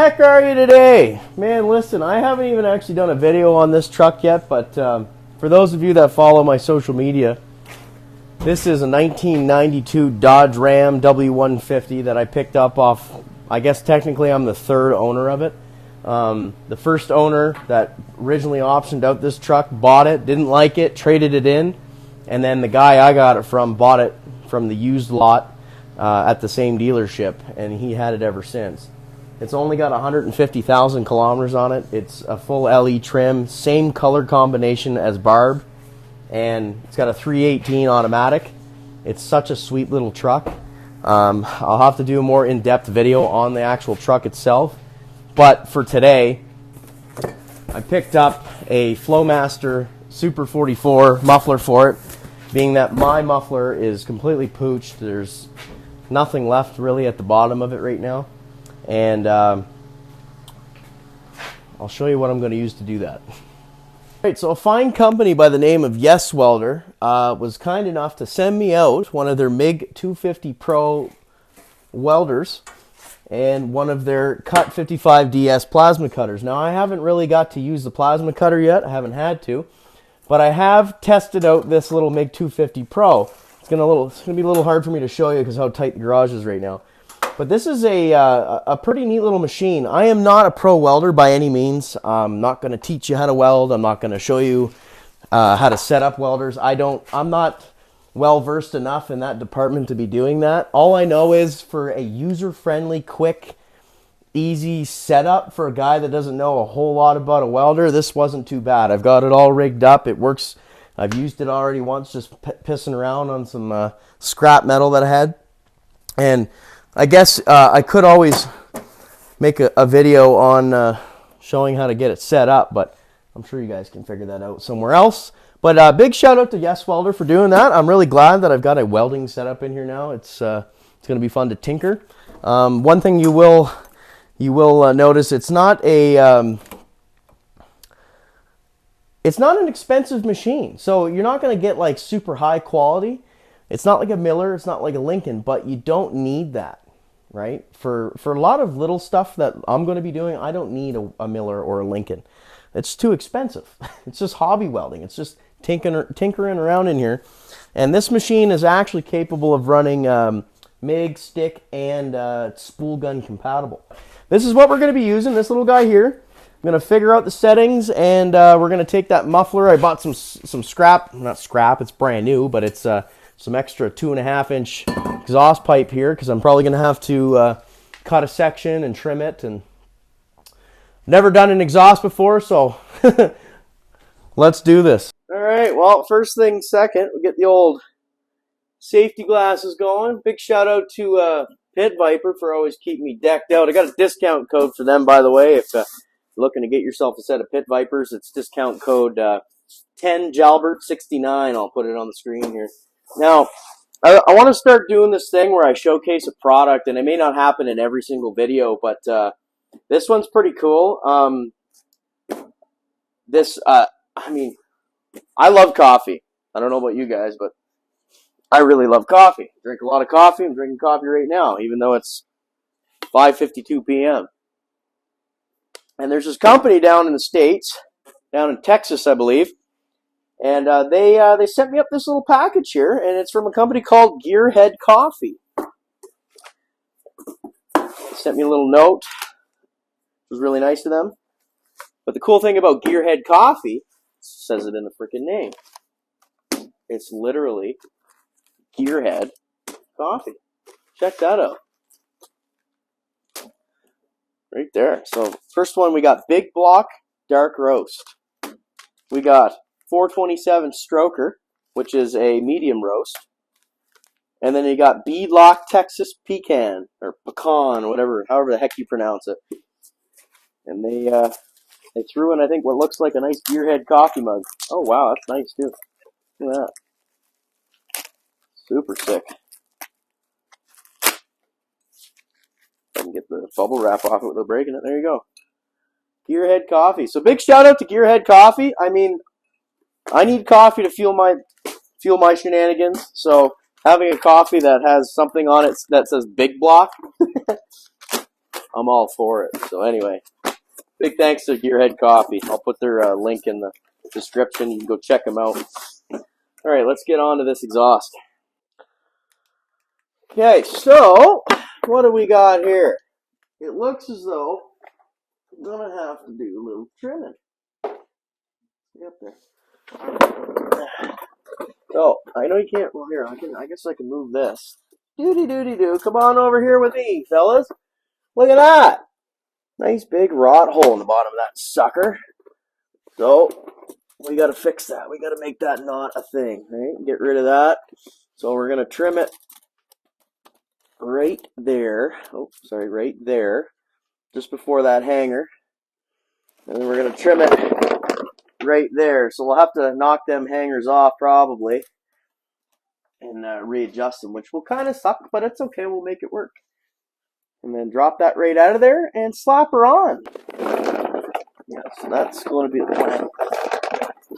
heck are you today? Man, listen, I haven't even actually done a video on this truck yet, but for those of you that follow my social media, this is a 1992 Dodge Ram W150 that I picked up off, I guess technically I'm the third owner of it. The first owner that originally optioned out this truck bought it, didn't like it, traded it in, and then the guy I got it from bought it from the used lot at the same dealership, and he had it ever since. It's only got 150,000 kilometers on it. It's a full LE trim, same color combination as Barb, and it's got a 318 automatic. It's such a sweet little truck. I'll have to do a more in-depth video on the actual truck itself, but for today, I picked up a Flowmaster Super 44 muffler for it, being that my muffler is completely pooched. There's nothing left really at the bottom of it right now. And I'll show you what I'm going to use to do that. Right, so a fine company by the name of YESWELDER was kind enough to send me out one of their MiG 250 Pro welders and one of their Cut 55 DS plasma cutters. Now, I haven't really got to use the plasma cutter yet. I haven't had to. But I have tested out this little MiG 250 Pro. It's going to be a little hard for me to show you because how tight the garage is right now. But this is a pretty neat little machine. I am not a pro welder by any means. I'm not going to teach you how to weld. I'm not going to show you how to set up welders. I'm not well versed enough in that department to be doing that. All I know is for a user-friendly, quick, easy setup for a guy that doesn't know a whole lot about a welder, this wasn't too bad. I've got it all rigged up. It works. I've used it already once, just pissing around on some scrap metal that I had. And I guess I could always make a video on showing how to get it set up, but I'm sure you guys can figure that out somewhere else. But big shout out to YESWELDER for doing that. I'm really glad that I've got a welding setup in here now. It's going to be fun to tinker. One thing you will notice, it's not an expensive machine, so you're not going to get like super high quality. It's not like a Miller, it's not like a Lincoln, but you don't need that, right? For a lot of little stuff that I'm going to be doing, I don't need a Miller or a Lincoln. It's too expensive. It's just hobby welding. It's just tinkering around in here. And this machine is actually capable of running MIG, stick, and spool gun compatible. This is what we're going to be using, this little guy here. I'm going to figure out the settings, and we're going to take that muffler. I bought some scrap, not scrap, it's brand new, but it's some extra 2.5-inch exhaust pipe here because I'm probably going to have to cut a section and trim it. And never done an exhaust before, so let's do this. All right, well, first thing second, we get the old safety glasses going. Big shout out to pitviper for always keeping me decked out. I got a discount code for them, by the way. If you're looking to get yourself a set of pitvipers, it's discount code 10Jalbert69. I'll put it on the screen here. Now, I want to start doing this thing where I showcase a product, and it may not happen in every single video, but this one's pretty cool. I mean, I love coffee. I don't know about you guys, but I really love coffee. I drink a lot of coffee. I'm drinking coffee right now, even though it's 5:52 p.m. And there's this company down in the States, down in Texas, I believe, and they sent me up this little package here, and it's from a company called Gearhead Coffee. They sent me a little note. It was really nice of them. But the cool thing about Gearhead Coffee, it says it in the freaking name. It's literally Gearhead Coffee. Check that out. Right there. So first one, we got Big Block Dark Roast. We got 427 Stroker, which is a medium roast. And then you got Beadlock Texas Pecan, or Pecan, whatever, however the heck you pronounce it. And they threw in, I think, what looks like a nice Gearhead coffee mug. Oh, wow, that's nice, too. Look at that. Super sick. I can get the bubble wrap off it without breaking it. There you go. Gearhead Coffee. So big shout out to Gearhead Coffee. I mean, I need coffee to fuel my shenanigans. So having a coffee that has something on it that says Big Block I'm all for it. So anyway, big thanks to Gearhead Coffee. I'll put their link in the description. You can go check them out. All right, let's get on to this exhaust. Okay, so what do we got here? It looks as though I'm gonna have to do a little trimming. Get up there. So I know you can't. Well, here I guess I can move this. Doody doody doo. Come on over here with me, fellas. Look at that. Nice big rot hole in the bottom of that sucker. So we got to fix that. We got to make that not a thing, right? Get rid of that. So we're gonna trim it right there. Oh, sorry, right there, just before that hanger. And then we're gonna trim it right there. So we'll have to knock them hangers off probably and readjust them, which will kind of suck, but it's okay. We'll make it work. And then drop that right out of there and slap her on. Yeah, so that's going to be the plan.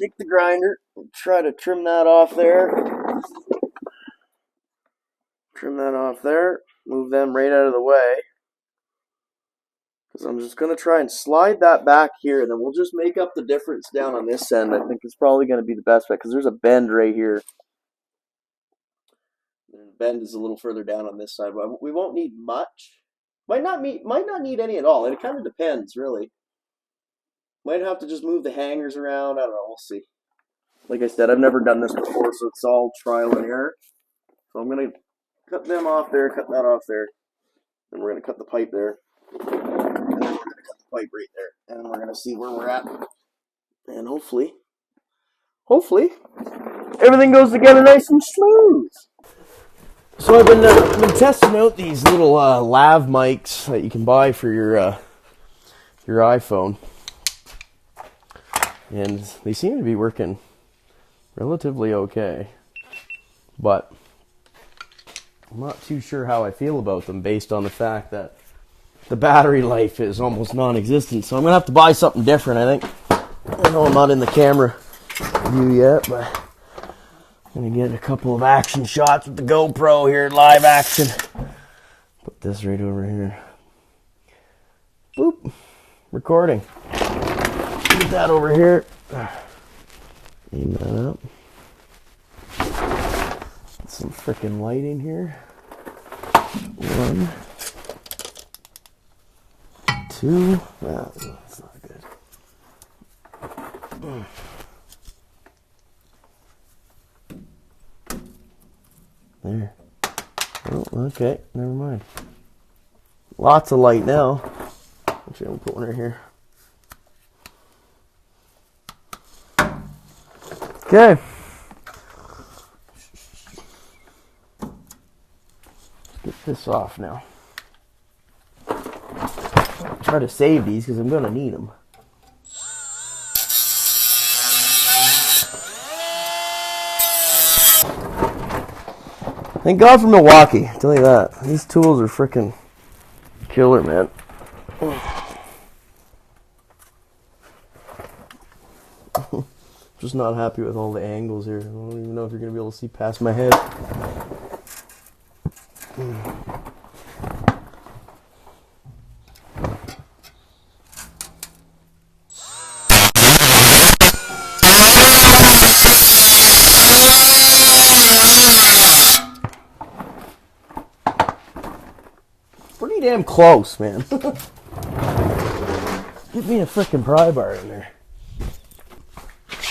Take the grinder and try to trim that off there. Trim that off there. Move them right out of the way. Because I'm just going to try and slide that back here, and then we'll just make up the difference down on this end. I think it's probably going to be the best bet, because there's a bend right here. And the bend is a little further down on this side. But we won't need much. Might not need any at all. It kind of depends, really. Might have to just move the hangers around. I don't know. We'll see. Like I said, I've never done this before, so it's all trial and error. So I'm going to cut them off there, cut that off there. Then we're going to cut the pipe there. And then we're going to cut the pipe right there. And we're going to see where we're at. And hopefully, everything goes together nice and smooth. So I've been testing out these little lav mics that you can buy for your iPhone, and they seem to be working relatively okay. But I'm not too sure how I feel about them based on the fact that the battery life is almost non-existent. So I'm gonna have to buy something different, I think. I know I'm not in the camera view yet, but I'm gonna get a couple of action shots with the GoPro here, live action. Put this right over here. Boop. Recording. Get that over here. Aim that up. Get some freaking light in here. 1, 2. Well, that's not good. There. Oh, okay. Never mind. Lots of light now. Actually, I'm put one right here. Okay. Get this off now. Try to save these because I'm going to need them. Thank God for Milwaukee, I'll tell you that. These tools are freaking killer, man. Just not happy with all the angles here. I don't even know if you're going to be able to see past my head. Pretty damn close, man. Get me a freaking pry bar in there.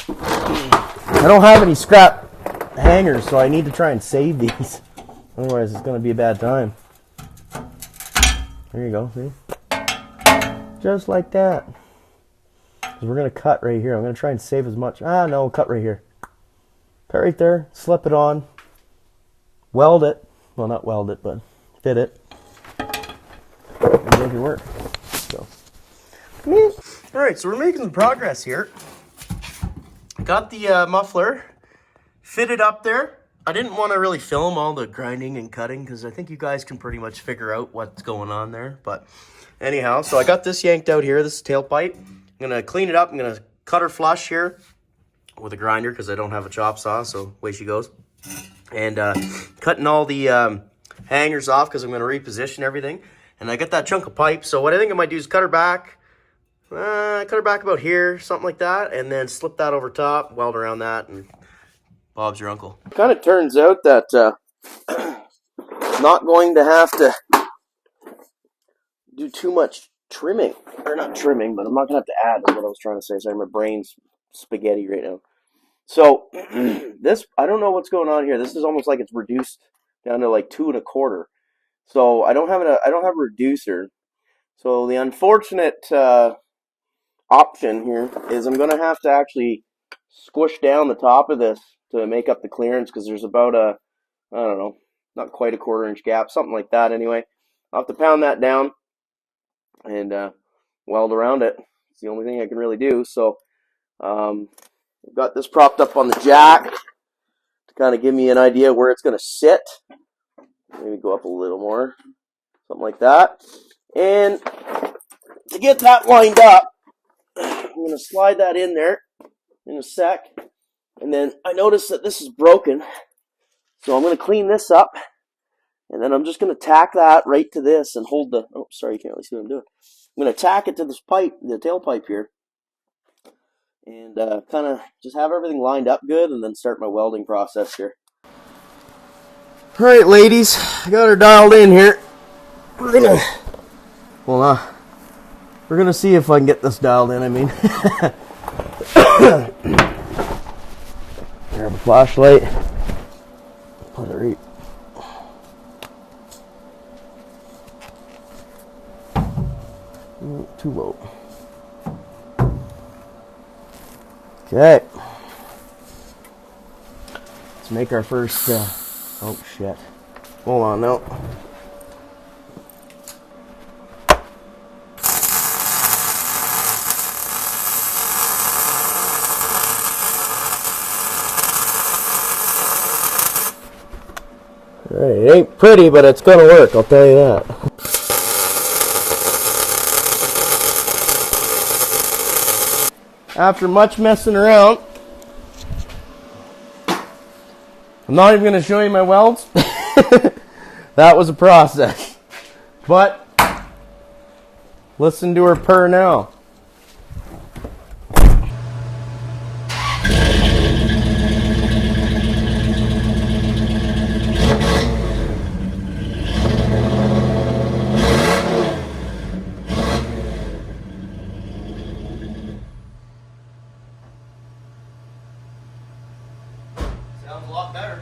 I don't have any scrap hangers, so I need to try and save these. Otherwise, it's going to be a bad time. There you go, see? Just like that. We're going to cut right here. I'm going to try and save as much. No, cut right here. Cut right there, slip it on, weld it. Well, not weld it, but fit it. And make it work. So, alright, so we're making some progress here. Got the muffler fitted up there. I didn't want to really film all the grinding and cutting because I think you guys can pretty much figure out what's going on there. But anyhow, so I got this yanked out here, this tailpipe. I'm going to clean it up. I'm going to cut her flush here with a grinder because I don't have a chop saw, so away she goes. And cutting all the hangers off because I'm going to reposition everything. And I got that chunk of pipe, so what I think I might do is cut her back about here, something like that, and then slip that over top, weld around that, and Bob's your uncle. It kind of turns out that not going to have to do too much trimming, or not trimming, but I'm not going to have to add, is what I was trying to say. Sorry, my brain's spaghetti right now. So this, I don't know what's going on here. This is almost like it's reduced down to like 2 1/4. So I don't have a reducer. So the unfortunate option here is I'm going to have to actually squish down the top of this to make up the clearance, because there's about a, I don't know, not quite a 1/4 inch gap, something like that anyway. I'll have to pound that down and weld around it. It's the only thing I can really do. So I've got this propped up on the jack to kind of give me an idea where it's going to sit. Maybe go up a little more, something like that. And to get that lined up, I'm going to slide that in there in a sec. And then I notice that this is broken, so I'm going to clean this up. And then I'm just going to tack that right to this and hold the, oh, sorry, you can't really see what I'm doing. I'm going to tack it to this pipe, the tailpipe here. And kind of just have everything lined up good, and then start my welding process here. Alright, ladies, I got her dialed in here. We're gonna see if I can get this dialed in, I mean. Grab a flashlight. Put it right. Too low. Okay. Let's make our first, oh shit. Hold on now. Alright, it ain't pretty, but it's gonna work, I'll tell you that. After much messing around, I'm not even going to show you my welds. That was a process. But listen to her purr now. Sounds a lot better.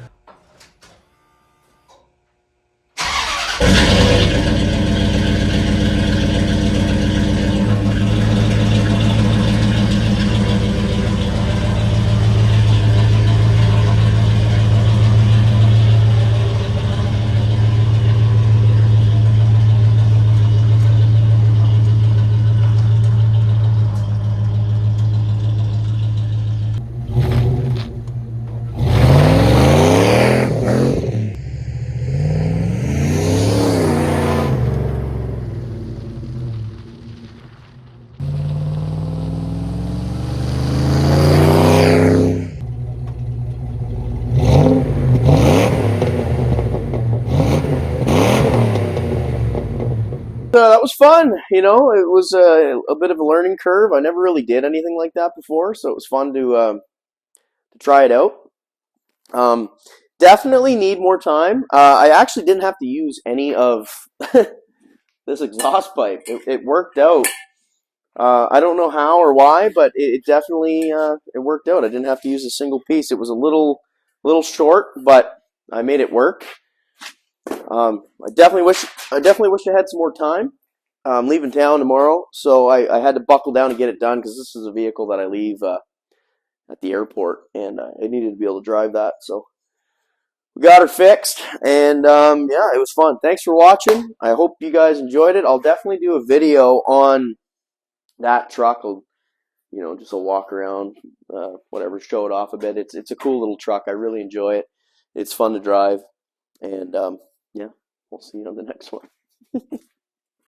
That was fun, you know. It was a bit of a learning curve. I never really did anything like that before, so it was fun to try it out. Definitely need more time. I actually didn't have to use any of this exhaust pipe. It worked out. I don't know how or why, but it definitely it worked out. I didn't have to use a single piece. It was a little short, but I made it work. I definitely wish I had some more time. I'm leaving town tomorrow, so I had to buckle down and get it done, because this is a vehicle that I leave at the airport, and I needed to be able to drive that. So we got her fixed, and yeah, it was fun. Thanks for watching. I hope you guys enjoyed it. I'll definitely do a video on that truck. I'll, you know, just a walk around, whatever, show it off a bit. It's a cool little truck. I really enjoy it. It's fun to drive, and yeah, we'll see you on the next one.